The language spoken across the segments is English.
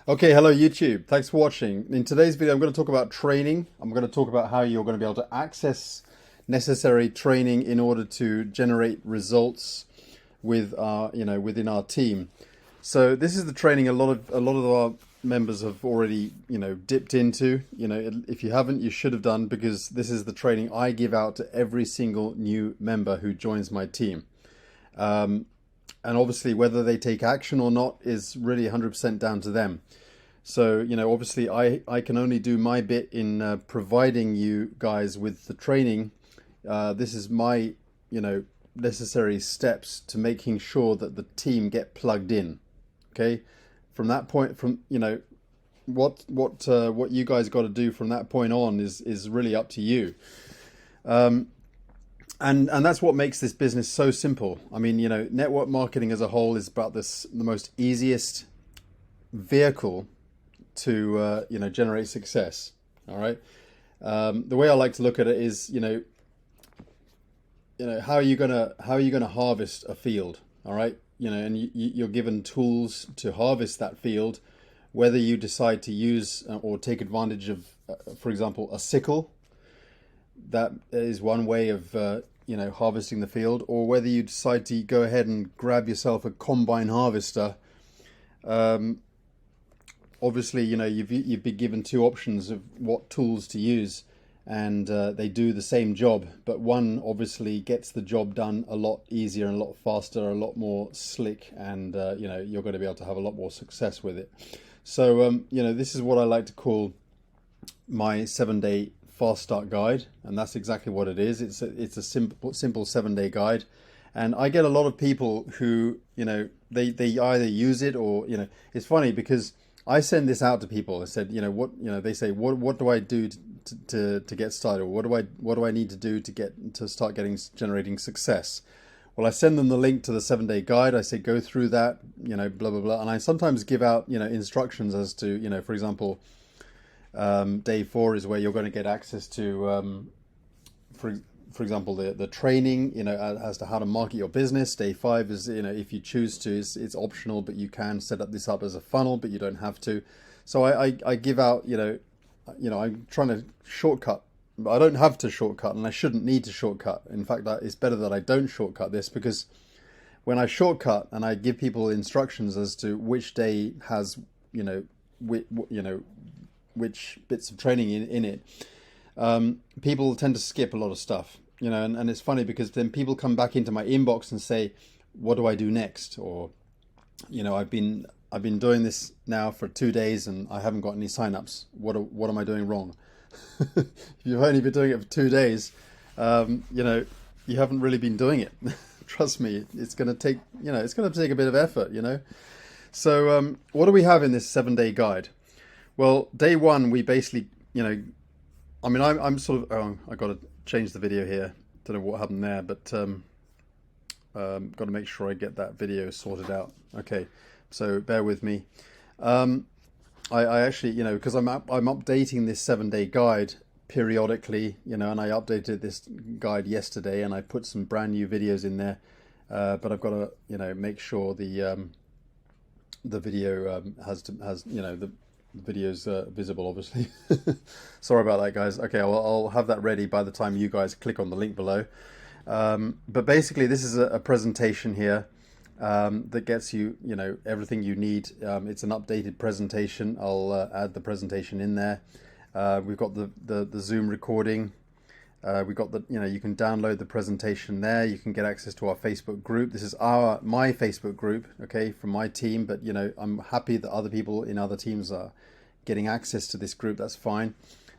Okay, hello YouTube. Thanks for watching. In today's video, I'm going to talk about training. I'm going to talk about how you're going to be able to access necessary training in order to generate results with within our team. So this is the training a lot of our members have already, dipped into. If you haven't, you should have done, because this is the training I give out to every single new member who joins my team. And obviously, whether they take action or not is really 100% down to them. So, obviously, I can only do my bit in providing you guys with the training. This is my, necessary steps to making sure that the team get plugged in. Okay, from that point, what you guys got to do from that point on is really up to you. And that's what makes this business so simple. I mean, network marketing as a whole is about the most easiest vehicle to generate success. All right. The way I like to look at it is, how are you gonna harvest a field? All right. And you're given tools to harvest that field, whether you decide to use or take advantage of, for example, a sickle. That is one way of harvesting the field, or whether you decide to go ahead and grab yourself a combine harvester. Obviously, you've been given two options of what tools to use, and they do the same job, but one obviously gets the job done a lot easier and a lot faster, a lot more slick, and you're going to be able to have a lot more success with it. So this is what I like to call my 7-day fast start guide, and that's exactly what it is. It's a simple 7-day guide, and I get a lot of people who they either use it or it's funny because I send this out to people. I said, they say, what do I do to get started, or what do I need to do to start generating success? Well, I send them the link to the 7-day guide. I say, go through that, blah blah blah, and I sometimes give out instructions as to for example, day 4 is where you're going to get access to, for example, the training, as to how to market your business. Day 5 is, if you choose to, it's optional, but you can set this up as a funnel, but you don't have to. So I give out, I'm trying to shortcut. I don't have to shortcut, and I shouldn't need to shortcut. In fact, it's better that I don't shortcut this, because when I shortcut and I give people instructions as to which day has, which bits of training in it, people tend to skip a lot of stuff, and it's funny because then people come back into my inbox and say, what do I do next? Or, I've been doing this now for 2 days and I haven't got any signups. What am I doing wrong? If you've only been doing it for 2 days, you haven't really been doing it. Trust me, it's going to take, a bit of effort, So, what do we have in this 7-day guide? Well, day 1, we basically, I'm sort of, I got to change the video here. Don't know what happened there, but got to make sure I get that video sorted out. Okay, so bear with me. I actually, because I'm updating this 7-day guide periodically, and I updated this guide yesterday, and I put some brand new videos in there, but I've got to, make sure the video has the video's visible, obviously. Sorry about that, guys. Okay, I'll have that ready by the time you guys click on the link below. But basically, this is a presentation here that gets you, everything you need. It's an updated presentation. I'll add the presentation in there. We've got the Zoom recording. We've got you can download the presentation there. You can get access to our Facebook group. This is my Facebook group, okay, from my team. But I'm happy that other people in other teams are getting access to this group. That's fine.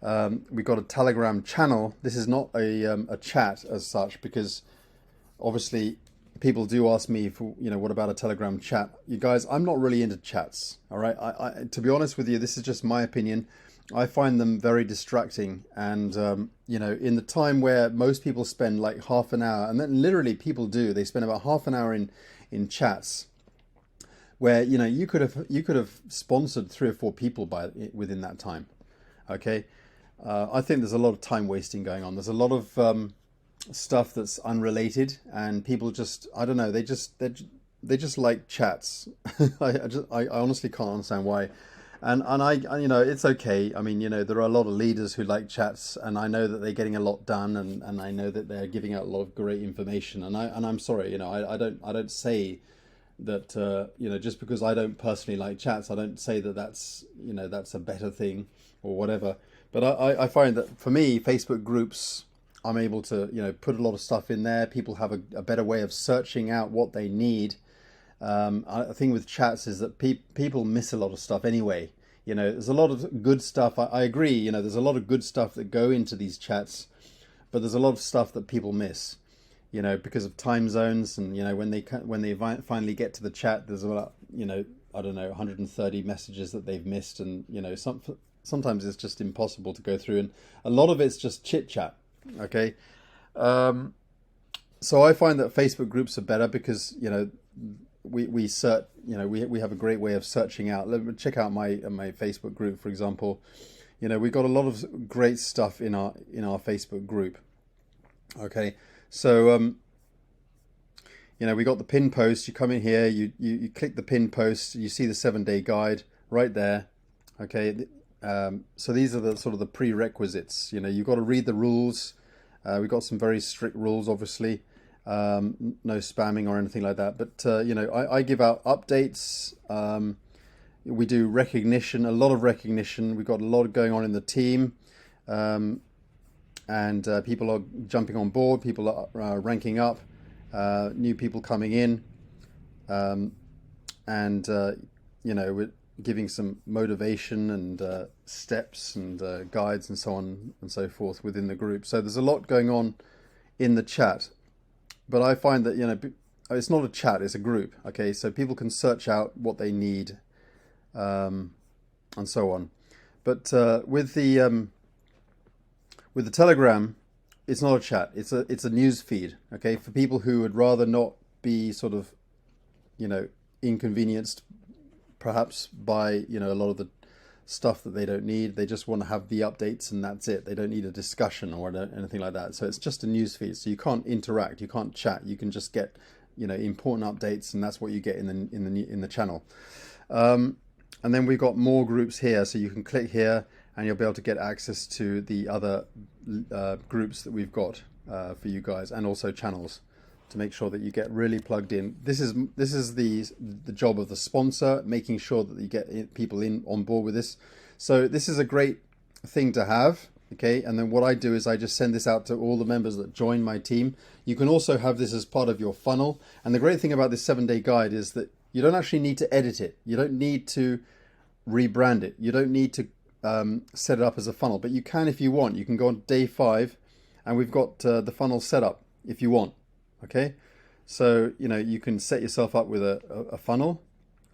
We've got a Telegram channel. This is not a chat as such, because obviously people do ask me for, what about a Telegram chat? You guys, I'm not really into chats. All right. I to be honest with you, this is just my opinion. I find them very distracting, and in the time where most people spend like half an hour, and then literally people do, they spend about half an hour in chats, where you could have sponsored 3 or 4 people within that time. Okay, I think there's a lot of time wasting going on. There's a lot of stuff that's unrelated, and people just, I don't know, they just like chats. I honestly can't understand why. you know, it's okay. I mean, you know, there are a lot of leaders who like chats, and I know that they're getting a lot done, and I know that they're giving out a lot of great information. And I'm sorry, you know, I don't say that you know, just because I don't personally like chats, I don't say that that's, you know, that's a better thing or whatever. But I find that for me, Facebook groups, I'm able to, you know, put a lot of stuff in there. People have a better way of searching out what they need. I think with chats is that people miss a lot of stuff anyway. You know, there's a lot of good stuff. I agree, you know, there's a lot of good stuff that go into these chats, but there's a lot of stuff that people miss, you know, because of time zones. And, you know, when they finally get to the chat, there's about, you know, I don't know, 130 messages that they've missed. And, you know, sometimes it's just impossible to go through. And a lot of it's just chit chat. Okay. So I find that Facebook groups are better because, you know, we search, you know, we have a great way of searching out. Let me check out my Facebook group, for example. You know, we've got a lot of great stuff in our Facebook group. Okay, so you know, we got the pin post. You come in here, you click the pin post, you see the 7-day guide right there. Okay, so these are the sort of the prerequisites. You know, you've got to read the rules. We've got some very strict rules, obviously. No spamming or anything like that, but you know, I give out updates. We do recognition, a lot of recognition. We've got a lot going on in the team, and people are jumping on board. People are ranking up, new people coming in, and you know, we're giving some motivation and steps and guides and so on and so forth within the group. So there's a lot going on in the chat. But I find that, you know, it's not a chat, it's a group. Okay, so people can search out what they need, and so on. But with the Telegram, it's not a chat. It's a news feed. Okay, for people who would rather not be sort of, you know, inconvenienced, perhaps by, you know, a lot of the stuff that they don't need. They just want to have the updates and that's it. They don't need a discussion or anything like that. So it's just a news feed. So you can't interact, you can't chat. You can just get, you know, important updates, and that's what you get in the channel. And then we've got more groups here, so you can click here and you'll be able to get access to the other groups that we've got for you guys, and also channels, to make sure that you get really plugged in. This is the job of the sponsor, making sure that you get people on board with this. So this is a great thing to have. Okay, and then what I do is I just send this out to all the members that join my team. You can also have this as part of your funnel. And the great thing about this 7-day guide is that you don't actually need to edit it. You don't need to rebrand it. You don't need to set it up as a funnel, but you can if you want. You can go on day 5 and we've got the funnel set up if you want. Okay, so, you know, you can set yourself up with a funnel.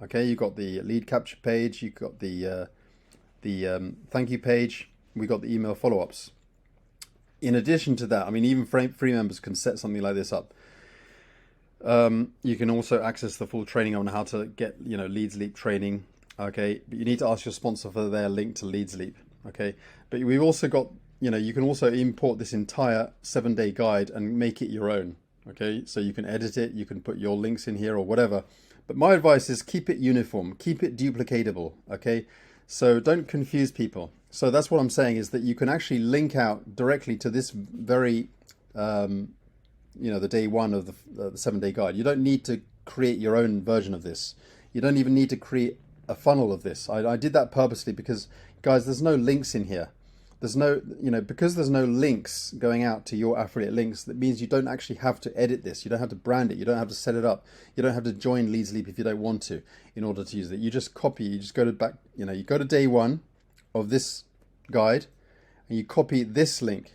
Okay, you've got the lead capture page, you've got the thank you page, we got the email follow-ups. In addition to that, I mean, even free members can set something like this up. You can also access the full training on how to get, you know, Leads Leap training. Okay, but you need to ask your sponsor for their link to Leads Leap. Okay, but we've also got, you know, you can also import this entire 7-day guide and make it your own. Okay, so you can edit it, you can put your links in here or whatever. But my advice is keep it uniform, keep it duplicatable. Okay, so don't confuse people. So that's what I'm saying, is that you can actually link out directly to this very, you know, the day 1 of the 7-day guide. You don't need to create your own version of this. You don't even need to create a funnel of this. I did that purposely because, guys, there's no links in here. There's no, you know, because there's no links going out to your affiliate links, that means you don't actually have to edit this. You don't have to brand it. You don't have to set it up. You don't have to join Leads Leap if you don't want to in order to use it. You just copy, you just go to back, you know, you go to day 1 of this guide and you copy this link.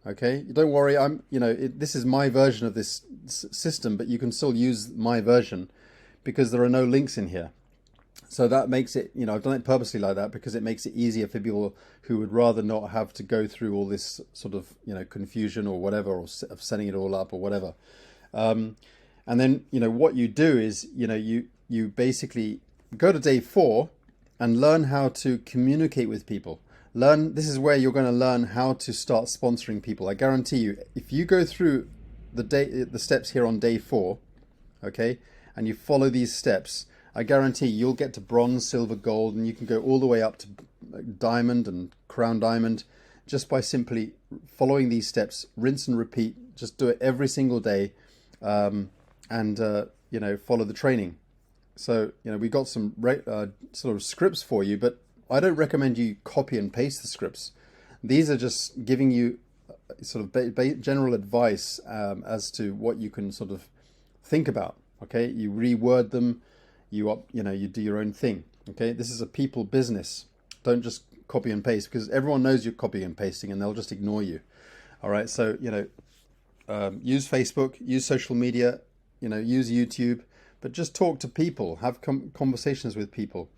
Okay, don't worry, you know, this is my version of this system, but you can still use my version because there are no links in here. So that makes it, you know, I've done it purposely like that because it makes it easier for people who would rather not have to go through all this sort of, you know, confusion or whatever, or of setting it all up or whatever. And then, you know, what you do is, you know, you basically go to day 4 and learn how to communicate with people. This is where you're going to learn how to start sponsoring people. I guarantee you, if you go through the steps here on day 4, okay, and you follow these steps, I guarantee you'll get to bronze, silver, gold, and you can go all the way up to diamond and crown diamond just by simply following these steps. Rinse and repeat. Just do it every single day, and follow the training. So we got some sort of scripts for you, but I don't recommend you copy and paste the scripts. These are just giving you sort of general advice as to what you can sort of think about. Okay, you reword them, you do your own thing. Okay, this is a people business. Don't just copy and paste, because everyone knows you're copying and pasting and they'll just ignore you. All right, so use Facebook, use social media, use YouTube, but just talk to people, have conversations with people.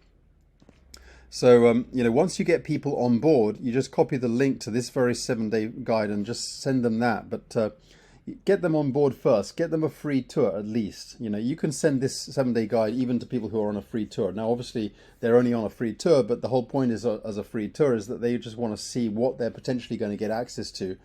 So, once you get people on board, you just copy the link to this very 7-day guide and just send them that. But get them on board first. Get them a free tour at least. You can send this 7-day guide even to people who are on a free tour. Now, obviously, they're only on a free tour, but the whole point is, as a free tour, is that they just want to see what they're potentially going to get access to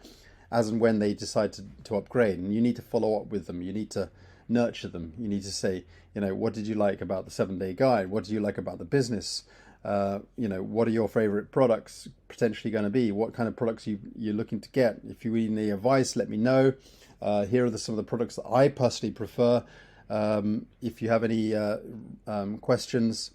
as and when they decide to upgrade. And you need to follow up with them. You need to nurture them. You need to say, what did you like about the 7-day guide? What did you like about the business? What are your favorite products potentially going to be? What kind of products you're looking to get? If you need any advice, let me know. Here are some of the products that I personally prefer. If you have any questions,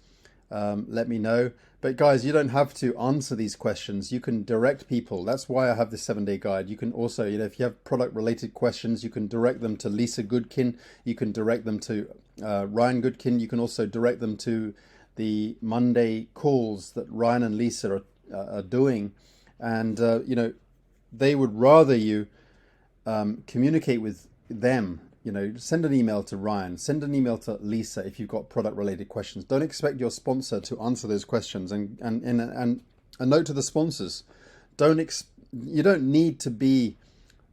let me know. But guys, you don't have to answer these questions. You can direct people. That's why I have the 7-day guide. You can also, if you have product related questions, you can direct them to Lisa Goodkin. You can direct them to Ryan Goodkin. You can also direct them to the Monday calls that Ryan and Lisa are doing. And, they would rather you communicate with them. Send an email to Ryan, send an email to Lisa if you've got product related questions. Don't expect your sponsor to answer those questions. And a note to the sponsors, you don't need to be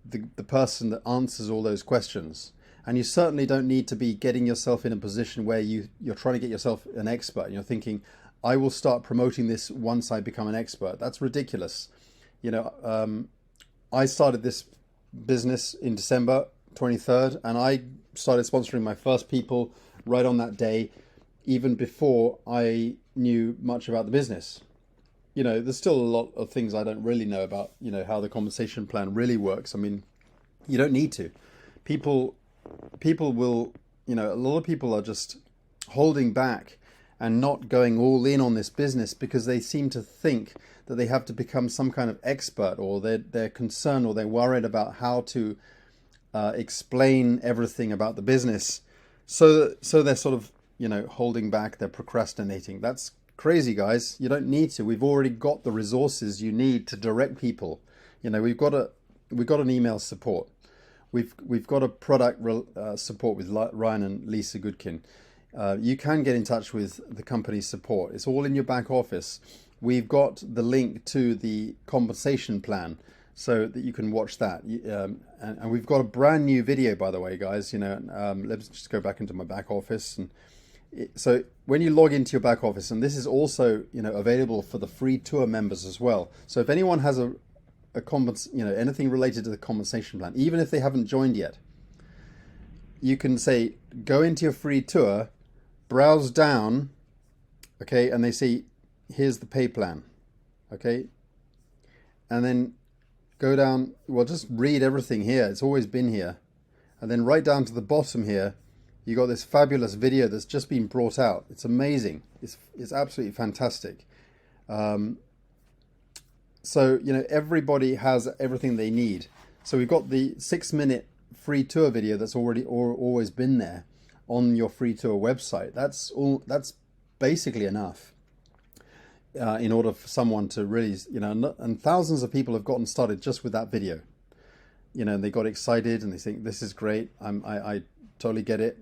the person that answers all those questions. And you certainly don't need to be getting yourself in a position where you're trying to get yourself an expert. You're thinking, I will start promoting this once I become an expert. That's ridiculous. I started this business in December 23rd, and I started sponsoring my first people right on that day, even before I knew much about the business. There's still a lot of things I don't really know about, how the compensation plan really works. I mean, you don't need to. People will, a lot of people are just holding back and not going all in on this business because they seem to think that they have to become some kind of expert, or they're concerned or they're worried about how to explain everything about the business. So they're sort of, holding back, they're procrastinating. That's crazy, guys. You don't need to. We've already got the resources you need to direct people. We've got an email support. We've got a product support with Ryan and Lisa Goodkin. You can get in touch with the company's support. It's all in your back office. We've got the link to the compensation plan so that you can watch that. And we've got a brand new video, by the way, guys. Let's just go back into my back office. And so when you log into your back office, and this is also available for the free tour members as well. So if anyone has anything related to the compensation plan, even if they haven't joined yet, you can say, go into your free tour, browse down, okay, and they say, here's the pay plan, okay, and then go down, just read everything here. It's always been here. And then right down to the bottom here, you got this fabulous video that's just been brought out. It's amazing. It's absolutely fantastic. So, everybody has everything they need. So we've got the 6-minute free tour video that's always been there on your free tour website. That's basically enough in order for someone to really, and thousands of people have gotten started just with that video. And they got excited and they think, this is great. I totally get it.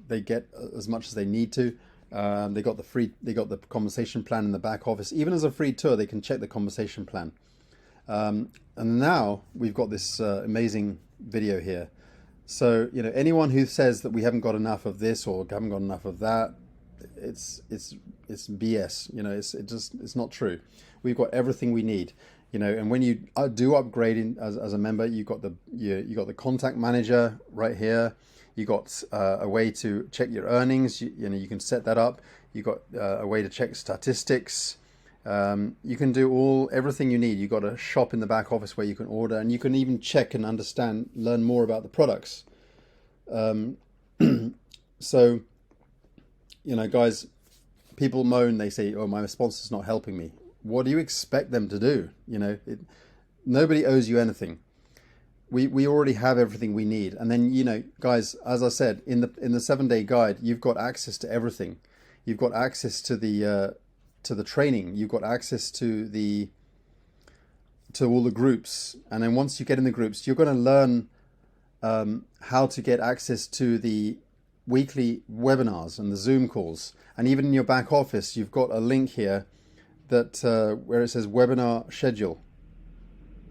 They get as much as they need to. They got the compensation plan in the back office. Even as a free tour, they can check the compensation plan. And now we've got this amazing video here. So, anyone who says that we haven't got enough of this or haven't got enough of that, it's BS. It's not true. We've got everything we need. And when you do upgrade as a member, you got the contact manager right here. You got a way to check your earnings. You know, you can set that up. You got a way to check statistics. You can do everything you need. You got a shop in the back office where you can order, and you can even check and understand, learn more about the products. So, you know, guys, people moan. They say, "Oh, my sponsor's not helping me." What do you expect them to do? You know, nobody owes you anything. We already have everything we need. And then, you know, guys, as I said, in the 7-day guide, you've got access to everything. You've got access to the training. You've got access to all the groups. And then once you get in the groups, you're going to learn how to get access to the weekly webinars and the Zoom calls. And even in your back office, you've got a link here that where it says webinar schedule.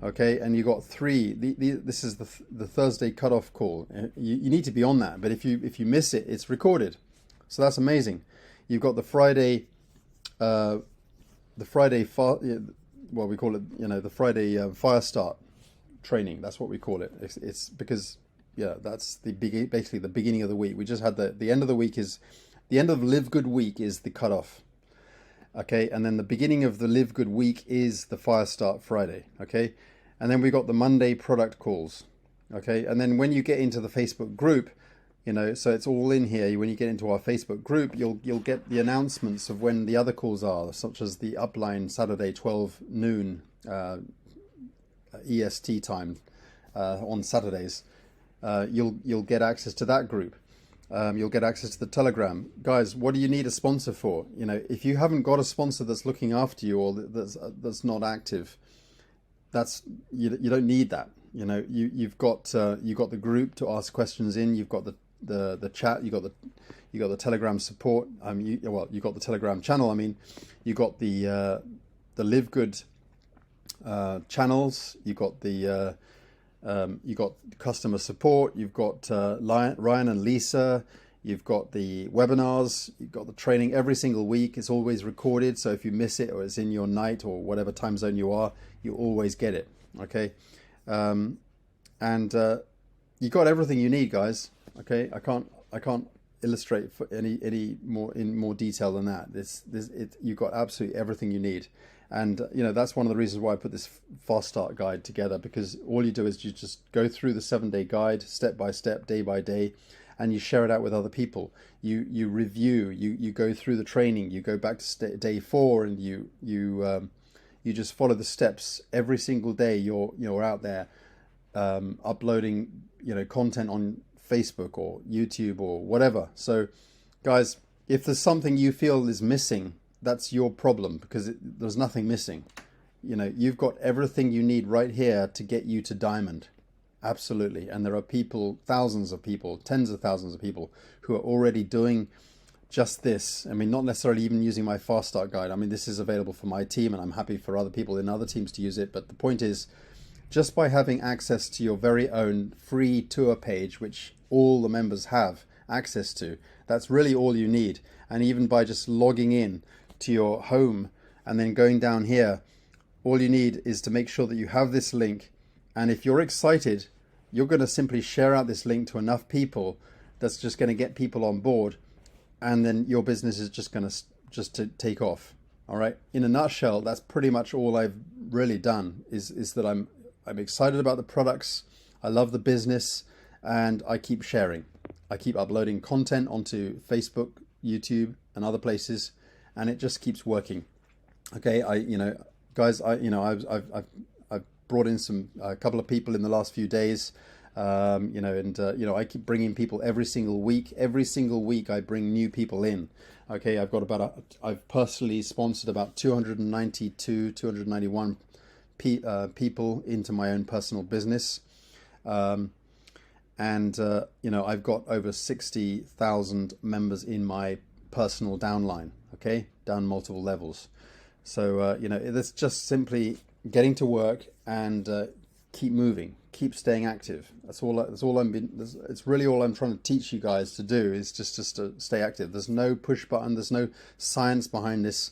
Okay, and you got 3. This is the Thursday cutoff call. You need to be on that, but if you miss it, it's recorded. So that's amazing. You've got the Friday, well, we call it, you know, the Friday fire start training. That's what we call it. It's because, yeah, that's basically the beginning of the week. We just had the end of the week is the end of LiveGood week is the cutoff. Okay, and then the beginning of the LiveGood week is the Fire Start Friday. Okay, and then we got the Monday product calls. Okay, and then when you get into the Facebook group, you know, so it's all in here. When you get into our Facebook group, you'll get the announcements of when the other calls are, such as the Upline Saturday 12 noon EST time on Saturdays. You'll get access to that group. You'll get access to the Telegram. Guys, what do you need a sponsor for? You know, if you haven't got a sponsor that's looking after you or that's not active, you don't need that. You know, you've got the group to ask questions in. You've got the chat. You got the Telegram support. You got the Telegram channel. I mean, you got the LiveGood channels. You got you got customer support, you've got Ryan and Lisa, you've got the webinars, you've got the training every single week. It's always recorded, so if you miss it or it's in your night or whatever time zone you are, you always get it. Okay, and you got everything you need, guys. Okay, I can't illustrate for any more in more detail than that. You've got absolutely everything you need. And, you know, that's one of the reasons why I put this fast start guide together, because all you do is you just go through the 7-day guide step by step, day by day, and you share it out with other people. You review, you go through the training, you go back to day 4, and you just follow the steps every single day. You're out there uploading, you know, content on Facebook or YouTube or whatever. So, guys, if there's something you feel is missing, that's your problem, because there's nothing missing. You know, you've got everything you need right here to get you to diamond. Absolutely. And there are people, thousands of people, tens of thousands of people who are already doing just this. I mean, not necessarily even using my fast start guide. I mean, this is available for my team, and I'm happy for other people in other teams to use it. But the point is, just by having access to your very own free tour page, which all the members have access to, that's really all you need. And even by just logging in to your home and then going down here, all you need is to make sure that you have this link. And if you're excited, you're going to simply share out this link to enough people that's just going to get people on board, and then your business is just going to take off. All right, in a nutshell, that's pretty much all I've really done, is that I'm excited about the products, I love the business, and I keep sharing. I keep uploading content onto Facebook, YouTube, and other places, and it just keeps working. Okay, guys, I've brought in a couple of people in the last few days, I keep bringing people every single week. Every single week I bring new people in. Okay, I've personally sponsored about 291 people into my own personal business. I've got over 60,000 members in my personal downline, okay, down multiple levels. So, it's just simply getting to work and keep moving, keep staying active. It's really all I'm trying to teach you guys to do, is just to stay active. There's no push button. There's no science behind this.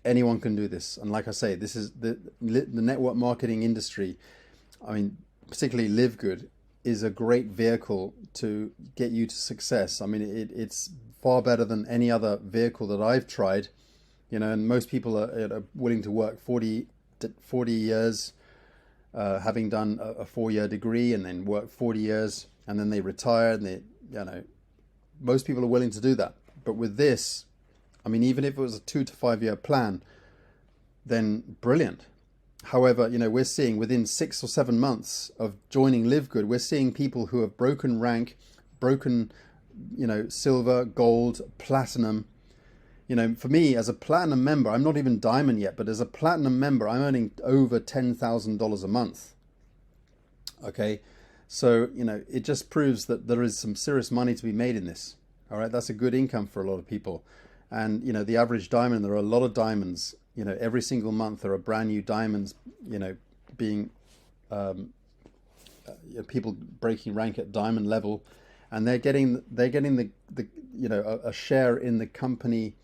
Anyone can do this. And like I say, this is the network marketing industry. I mean, particularly LiveGood is a great vehicle to get you to success. I mean, it's far better than any other vehicle that I've tried, you know, and most people are willing to work 40 years, having done a 4-year degree, and then work 40 years, and then they retire, and they, you know, most people are willing to do that. But with this, I mean, even if it was a 2 to 5 year plan, then brilliant. However, you know, we're seeing within 6 or 7 months of joining LiveGood, we're seeing people who have broken rank, broken, you know, silver, gold, platinum. You know, for me as a platinum member, I'm not even diamond yet, but as a platinum member, I'm earning over $10,000 a month. Okay. So, you know, it just proves that there is some serious money to be made in this. All right. That's a good income for a lot of people. And, you know, the average diamond, there are a lot of diamonds. You know, every single month there are brand new diamonds, you know, being people breaking rank at diamond level, and they're getting the you know, a share in the company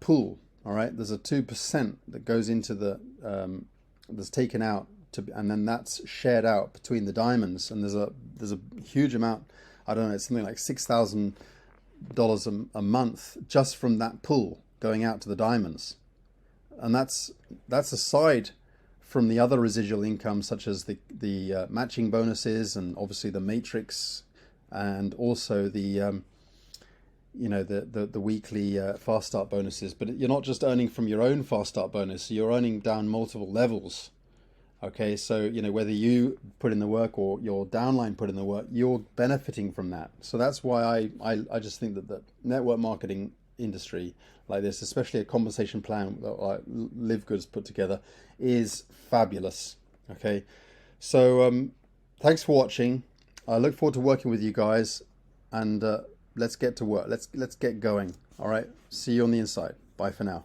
pool. All right, there's a 2% that goes into the that's taken out to, and then that's shared out between the diamonds. And there's a huge amount. I don't know, it's something like $6,000 a month just from that pool going out to the diamonds. And that's aside from the other residual income, such as the matching bonuses, and obviously the matrix, and also the you know, the weekly fast start bonuses. But you're not just earning from your own fast start bonus, you're earning down multiple levels. Okay, so, you know, whether you put in the work or your downline put in the work, you're benefiting from that. So that's why I just think that the network marketing industry like this, especially a compensation plan that LiveGood's put together, is fabulous. Okay, so thanks for watching. I look forward to working with you guys, and let's get to work. Let's get going. All right, see you on the inside. Bye for now.